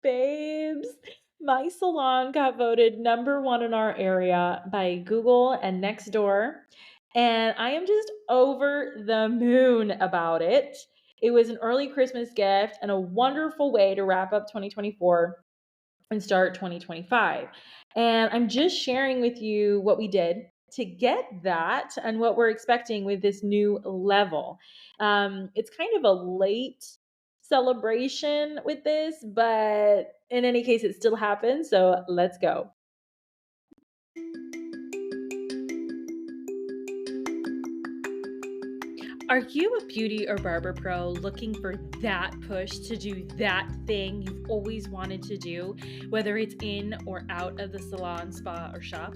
Babes, my salon got voted number one in our area by Google and Nextdoor, and I am just over the moon about it. It was an early Christmas gift and a wonderful way to wrap up 2024 and start 2025. And I'm just sharing with you what we did to get that and what we're expecting with this new level. It's kind of a late celebration with this, but in any case, it still happens. So let's go. Are you a beauty or barber pro looking for that push to do that thing you've always wanted to do, whether it's in or out of the salon, spa, or shop?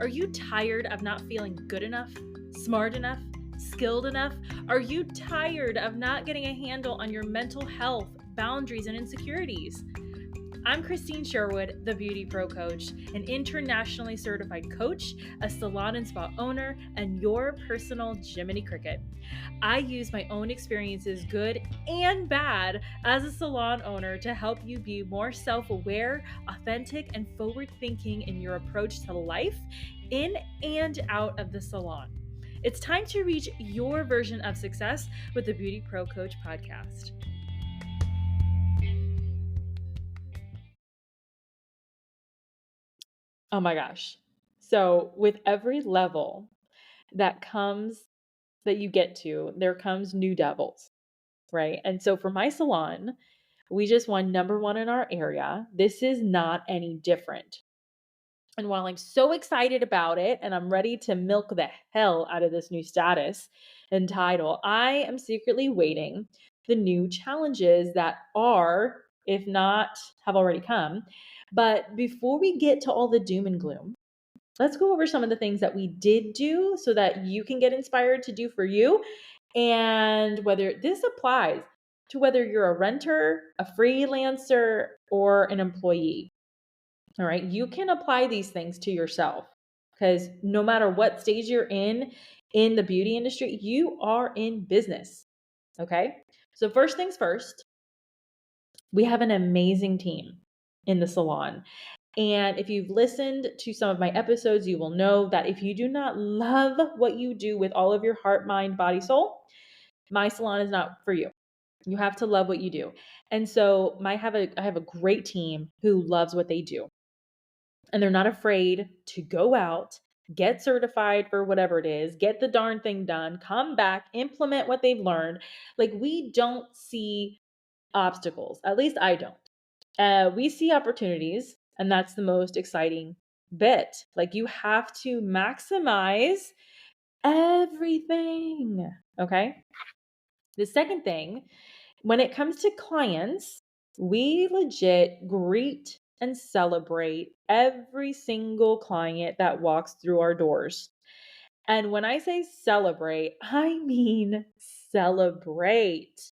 Are you tired of not feeling good enough, smart enough, skilled enough? Are you tired of not getting a handle on your mental health, boundaries, and insecurities? I'm Krystine Sherwood, the BeautyPro coach, an internationally certified coach, a salon and spa owner, and your personal Jiminy Cricket. I use my own experiences, good and bad, as a salon owner to help you be more self-aware, authentic, and forward-thinking in your approach to life, in and out of the salon. It's time to reach your version of success with the BeautyPro Coach podcast. Oh my gosh. So with every level that you get to, there comes new devils, right? And so for my salon, we just won number one in our area. This is not any different. And while I'm so excited about it and I'm ready to milk the hell out of this new status and title, I am secretly waiting the new challenges that are, if not have already come. But before we get to all the doom and gloom, let's go over some of the things that we did do so that you can get inspired to do for you. And whether this applies to whether you're a renter, a freelancer, or an employee. All right, you can apply these things to yourself because no matter what stage you're in the beauty industry, you are in business. Okay, so first things first, we have an amazing team in the salon. And if you've listened to some of my episodes, you will know that if you do not love what you do with all of your heart, mind, body, soul, my salon is not for you. You have to love what you do. And so I have a great team who loves what they do. And they're not afraid to go out, get certified for whatever it is, get the darn thing done, come back, implement what they've learned. Like we don't see obstacles. At least I don't. We see opportunities, and that's the most exciting bit. Like you have to maximize everything. Okay. The second thing, when it comes to clients, we legit greet and celebrate every single client that walks through our doors. And when I say celebrate, I mean celebrate.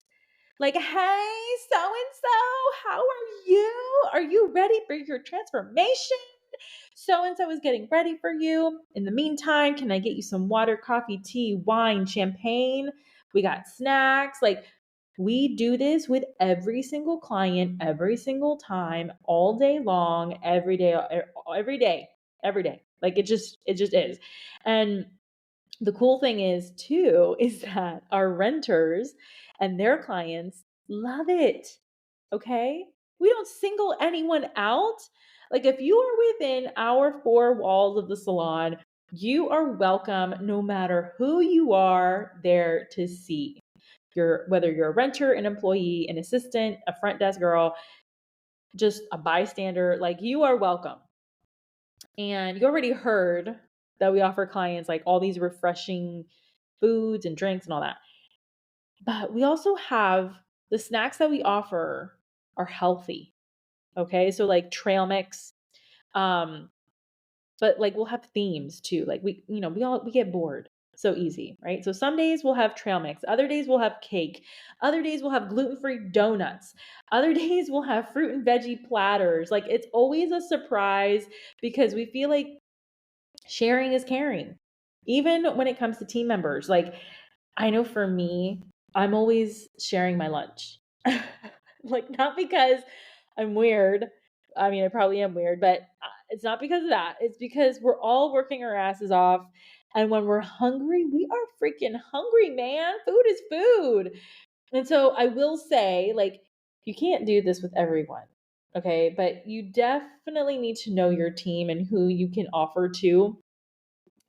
Like, hey, so and so, how are you? Are you ready for your transformation? So and so is getting ready for you. In the meantime, can I get you some water, coffee, tea, wine, champagne? We got snacks. Like, we do this with every single client, every single time, all day long, every day, every day, every day. Like, it just is. And the cool thing is too is that our renters and their clients love it. Okay? We don't single anyone out. Like if you are within our four walls of the salon, you are welcome no matter who you are there to see. Whether you're a renter, an employee, an assistant, a front desk girl, just a bystander, like you are welcome. And you already heard that we offer clients like all these refreshing foods and drinks and all that. But we also have the snacks that we offer are healthy. Okay. So like trail mix. But like we'll have themes too. Like we get bored so easy, right? So some days we'll have trail mix, other days we'll have cake, other days we'll have gluten-free donuts, other days we'll have fruit and veggie platters. Like it's always a surprise because we feel like sharing is caring. Even when it comes to team members, like I know for me, I'm always sharing my lunch. Like not because I'm weird. I mean, I probably am weird, but it's not because of that. It's because we're all working our asses off. And when we're hungry, we are freaking hungry, man. Food is food. And so I will say, like, you can't do this with everyone. Okay. But you definitely need to know your team and who you can offer to.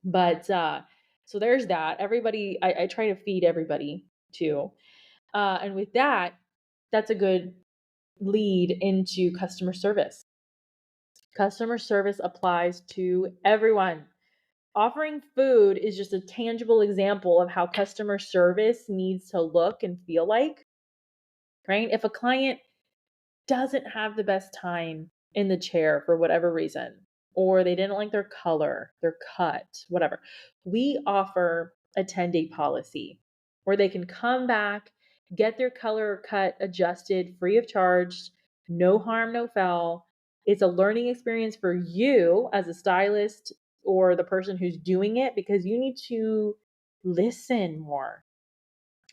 But so there's that. Everybody, I try to feed everybody too. And with that, that's a good lead into customer service. Customer service applies to everyone. Offering food is just a tangible example of how customer service needs to look and feel like, right? If a client doesn't have the best time in the chair for whatever reason, or they didn't like their color, their cut, whatever, we offer a 10-day policy where they can come back, get their color or cut adjusted free of charge, no harm, no foul. It's a learning experience for you as a stylist or the person who's doing it because you need to listen more.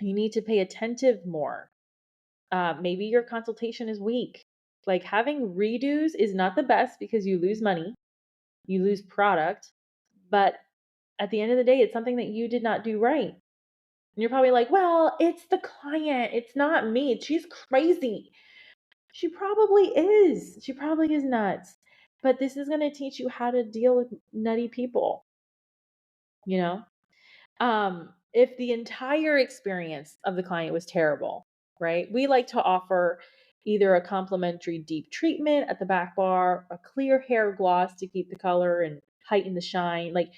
You need to pay attentive more. Maybe your consultation is weak. Like having redos is not the best because you lose money, you lose product, but at the end of the day, it's something that you did not do right. And you're probably like, well, it's the client, it's not me. She's crazy. She probably is. She probably is nuts. But this is going to teach you how to deal with nutty people, you know? If the entire experience of the client was terrible, right? We like to offer either a complimentary deep treatment at the back bar, a clear hair gloss to keep the color and heighten the shine. Like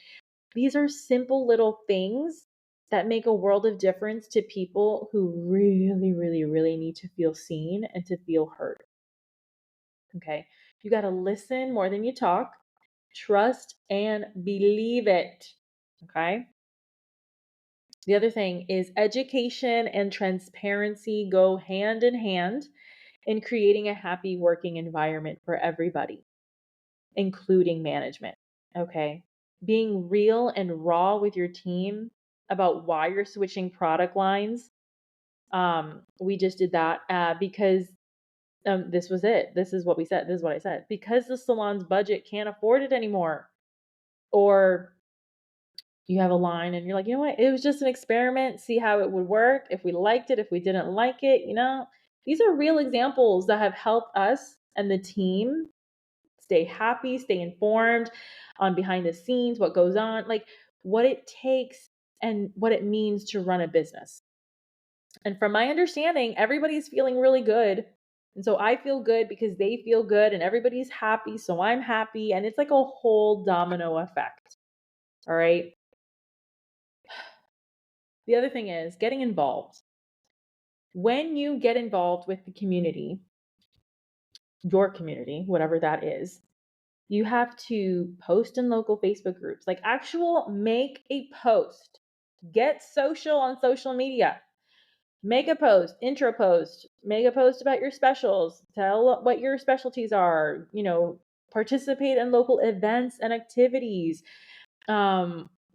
these are simple little things that make a world of difference to people who really, really, really need to feel seen and to feel heard. Okay. You got to listen more than you talk, trust and believe it. Okay. The other thing is education and transparency go hand in hand in creating a happy working environment for everybody, including management. Okay. Being real and raw with your team about why you're switching product lines. We just did that because this was it. This is what we said. This is what I said. Because the salon's budget can't afford it anymore. Or you have a line and you're like, you know what? It was just an experiment, see how it would work. If we liked it, if we didn't like it, these are real examples that have helped us and the team stay happy, stay informed on behind the scenes, what goes on, like what it takes and what it means to run a business. And from my understanding, everybody's feeling really good. And so I feel good because they feel good and everybody's happy. So I'm happy. And it's like a whole domino effect. All right. The other thing is getting involved. When you get involved with the community, your community, whatever that is, you have to post in local Facebook groups, like actual make a post, get social on social media, make a post, intro post, make a post about your specials, tell what your specialties are, participate in local events and activities,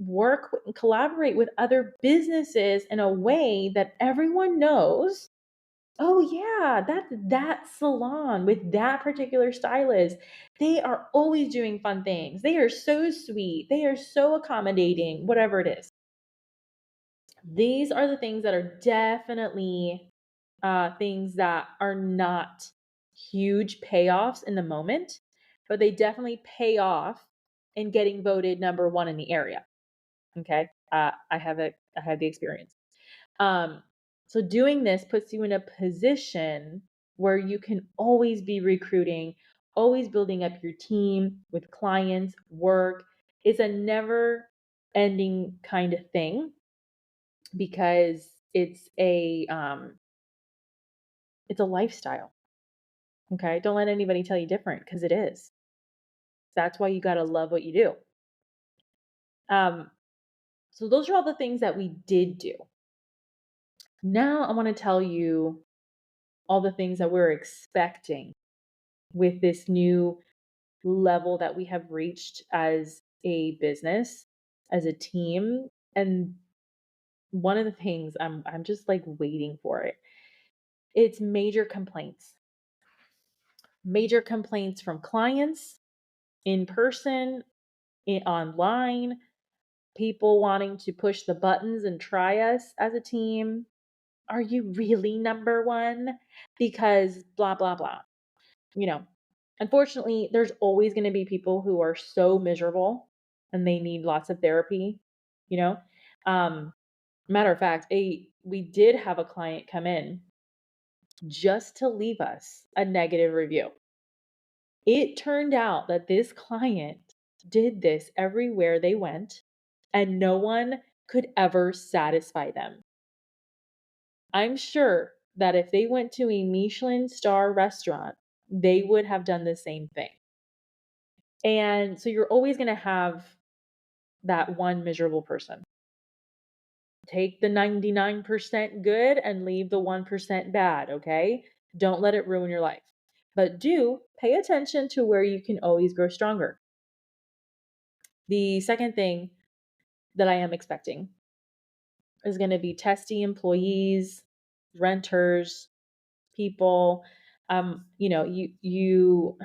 work and collaborate with other businesses in a way that everyone knows, oh yeah, that's that salon with that particular stylist. They are always doing fun things. They are so sweet. They are so accommodating, whatever it is. These are the things that are definitely things that are not huge payoffs in the moment, but they definitely pay off in getting voted number one in the area. Okay. I have the experience. So doing this puts you in a position where you can always be recruiting, always building up your team with clients, work. It's a never ending kind of thing because it's a lifestyle. Okay. Don't let anybody tell you different because it is. That's why you got to love what you do. So those are all the things that we did do. Now I want to tell you all the things that we're expecting with this new level that we have reached as a business, as a team. And one of the things I'm just like waiting for it. It's major complaints. major complaints from clients in person, online, people wanting to push the buttons and try us as a team. Are you really number one? Because blah, blah, blah. You know, unfortunately, there's always going to be people who are so miserable and they need lots of therapy, you know? Um, Matter of fact, we did have a client come in just to leave us a negative review. It turned out that this client did this everywhere they went, and no one could ever satisfy them. I'm sure that if they went to a Michelin star restaurant, they would have done the same thing. And so you're always going to have that one miserable person. Take the 99% good and leave the 1% bad, okay? Don't let it ruin your life. But do pay attention to where you can always grow stronger. The second thing that I am expecting is going to be testy employees, renters, people. You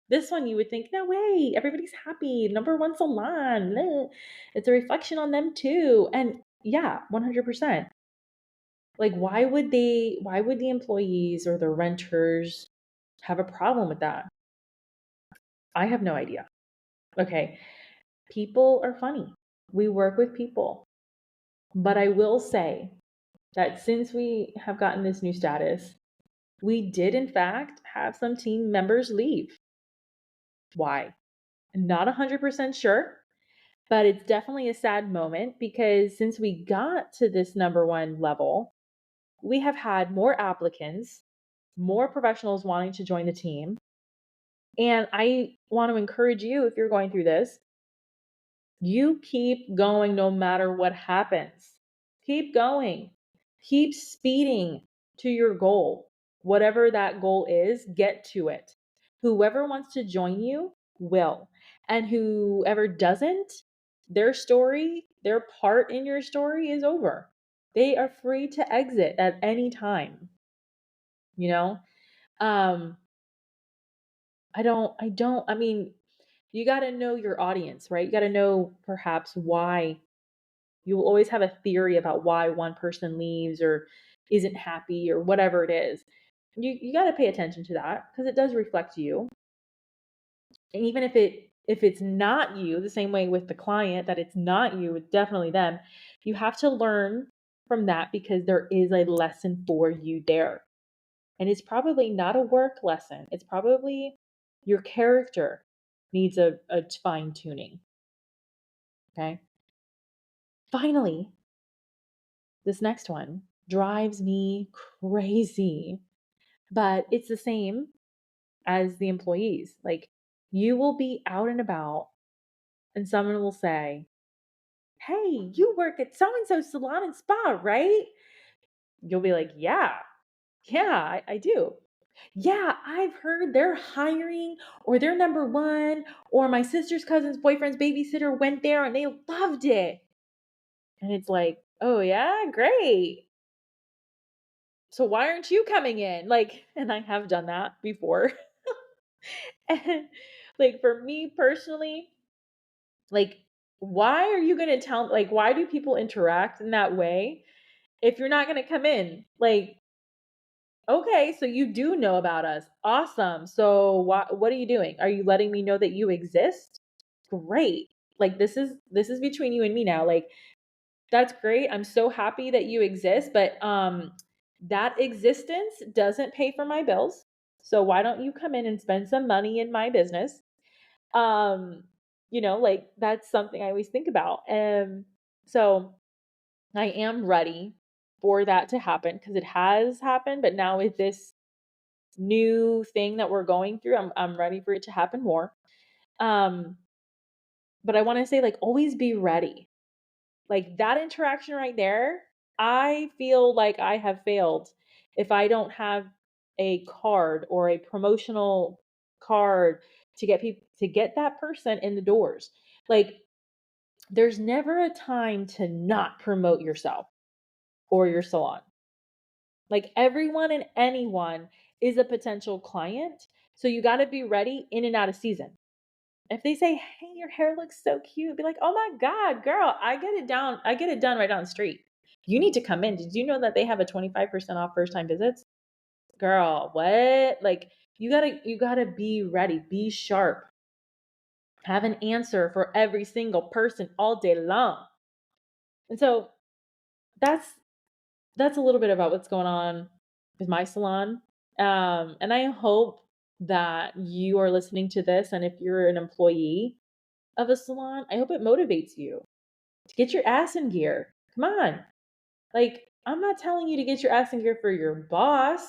this one you would think, no way, everybody's happy, number one salon. It's a reflection on them too. And yeah, 100%. Like, why would the employees or the renters have a problem with that? I have no idea. Okay. People are funny. We work with people. But I will say that since we have gotten this new status, we did in fact have some team members leave. Why? Not 100% sure, but it's definitely a sad moment because since we got to this number one level, we have had more applicants, more professionals wanting to join the team. And I want to encourage you, if you're going through this, you keep going no matter what happens. Keep going. Keep speeding to your goal. Whatever that goal is, get to it. Whoever wants to join you will. And whoever doesn't, their story, their part in your story is over. They are free to exit at any time. You know? Um, I mean, you got to know your audience, right? You got to know perhaps why. You will always have a theory about why one person leaves or isn't happy or whatever it is. You got to pay attention to that because it does reflect you. And even if it's not you, the same way with the client that it's not you, it's definitely them. You have to learn from that because there is a lesson for you there. And it's probably not a work lesson. It's probably your character needs a fine tuning. Okay. Finally, this next one drives me crazy, but it's the same as the employees. Like, you will be out and about, and someone will say, "Hey, you work at so and so salon and spa, right?" You'll be like, yeah, I do. Yeah, I've heard they're hiring or they're number one, or my sister's cousin's boyfriend's babysitter went there and they loved it. And it's like, oh, yeah, great. So why aren't you coming in? Like, and I have done that before. And like for me personally, like, why are you going to tell, like, why do people interact in that way if you're not going to come in? Like, okay, so you do know about us. Awesome. So what are you doing? Are you letting me know that you exist? Great. Like, this is between you and me now. Like, that's great. I'm so happy that you exist, but that existence doesn't pay for my bills. So why don't you come in and spend some money in my business? Um, like that's something I always think about. So I am ready for that to happen because it has happened, but now with this new thing that we're going through, I'm ready for it to happen more. Um, but I want to say, like, always be ready. Like, that interaction right there, I feel like I have failed if I don't have a card or a promotional card to get people to get that person in the doors. Like, there's never a time to not promote yourself or your salon. Like, everyone and anyone is a potential client. So you got to be ready in and out of season. If they say, "Hey, your hair looks so cute," be like, "Oh my God, girl, I get it down. I get it done right down the street. You need to come in. Did you know that they have a 25% off first time visits?" Girl, what? Like you gotta be ready, be sharp. Have an answer for every single person all day long. And so that's that's a little bit about what's going on with my salon. And I hope that you are listening to this. And if you're an employee of a salon, I hope it motivates you to get your ass in gear. Come on. Like, I'm not telling you to get your ass in gear for your boss.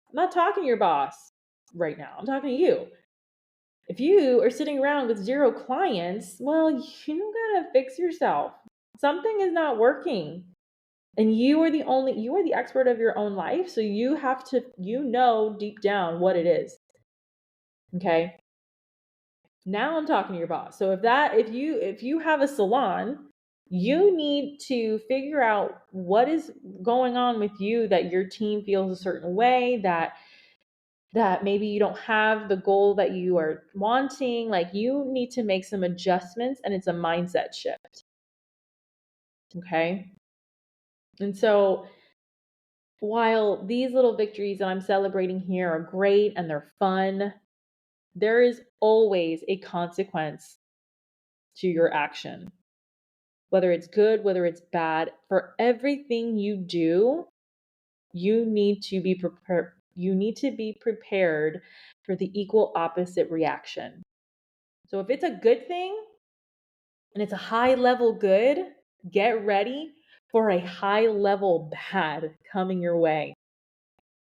I'm not talking to your boss right now. I'm talking to you. If you are sitting around with 0 clients, well, you gotta fix yourself. Something is not working. And you are the expert of your own life. So you have to, deep down what it is. Okay. Now I'm talking to your boss. So if you have a salon, you need to figure out what is going on with you that your team feels a certain way, that maybe you don't have the goal that you are wanting. Like, you need to make some adjustments, and it's a mindset shift. Okay? And so while these little victories that I'm celebrating here are great and they're fun, there is always a consequence to your action. Whether it's good, whether it's bad, for everything you do, you need to be prepared. You need to be prepared for the equal opposite reaction. So if it's a good thing and it's a high level good, get ready for a high level bad coming your way,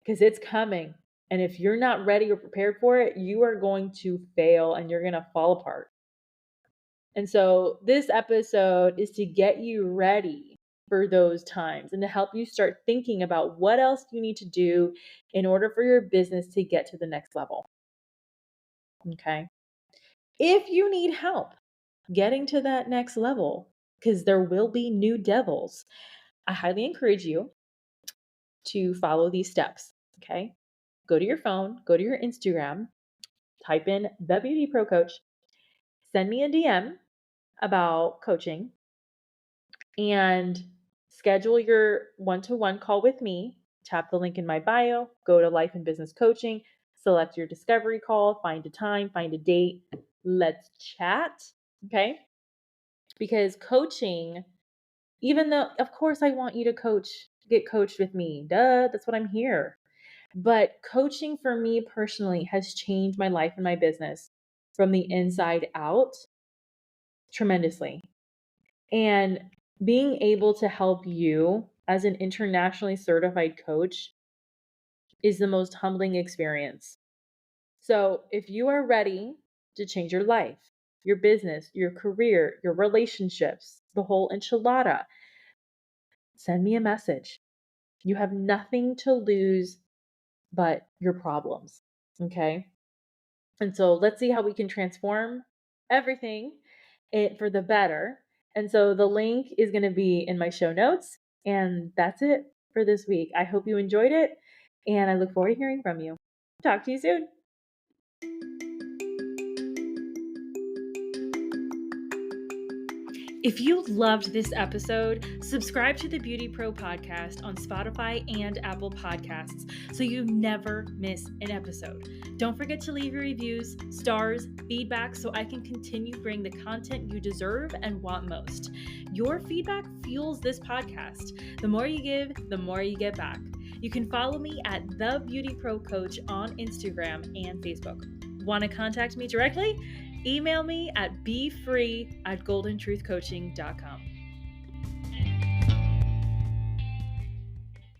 because it's coming. And if you're not ready or prepared for it, you are going to fail and you're going to fall apart. And so this episode is to get you ready for those times and to help you start thinking about what else you need to do in order for your business to get to the next level. Okay. If you need help getting to that next level, because there will be new devils, I highly encourage you to follow these steps. Okay. Go to your phone, go to your Instagram, type in the Beauty Pro Coach, send me a DM about coaching, and schedule your one-to-one call with me. Tap the link in my bio, go to Life and Business Coaching, select your discovery call, find a time, find a date. Let's chat. Okay. Because coaching, even though, of course, I want you to get coached with me. Duh, that's what I'm here. But coaching for me personally has changed my life and my business from the inside out tremendously. And being able to help you as an internationally certified coach is the most humbling experience. So if you are ready to change your life, your business, your career, your relationships, the whole enchilada, send me a message. You have nothing to lose but your problems. Okay. And so let's see how we can transform everything for the better. And so the link is going to be in my show notes. And that's it for this week. I hope you enjoyed it. And I look forward to hearing from you. Talk to you soon. If you loved this episode, subscribe to the BeautyPro podcast on Spotify and Apple Podcasts so you never miss an episode. Don't forget to leave your reviews, stars, feedback so I can continue bringing the content you deserve and want most. Your feedback fuels this podcast. The more you give, the more you get back. You can follow me at The Beauty Pro Coach on Instagram and Facebook. Want to contact me directly? Email me at befree@goldentruthcoaching.com.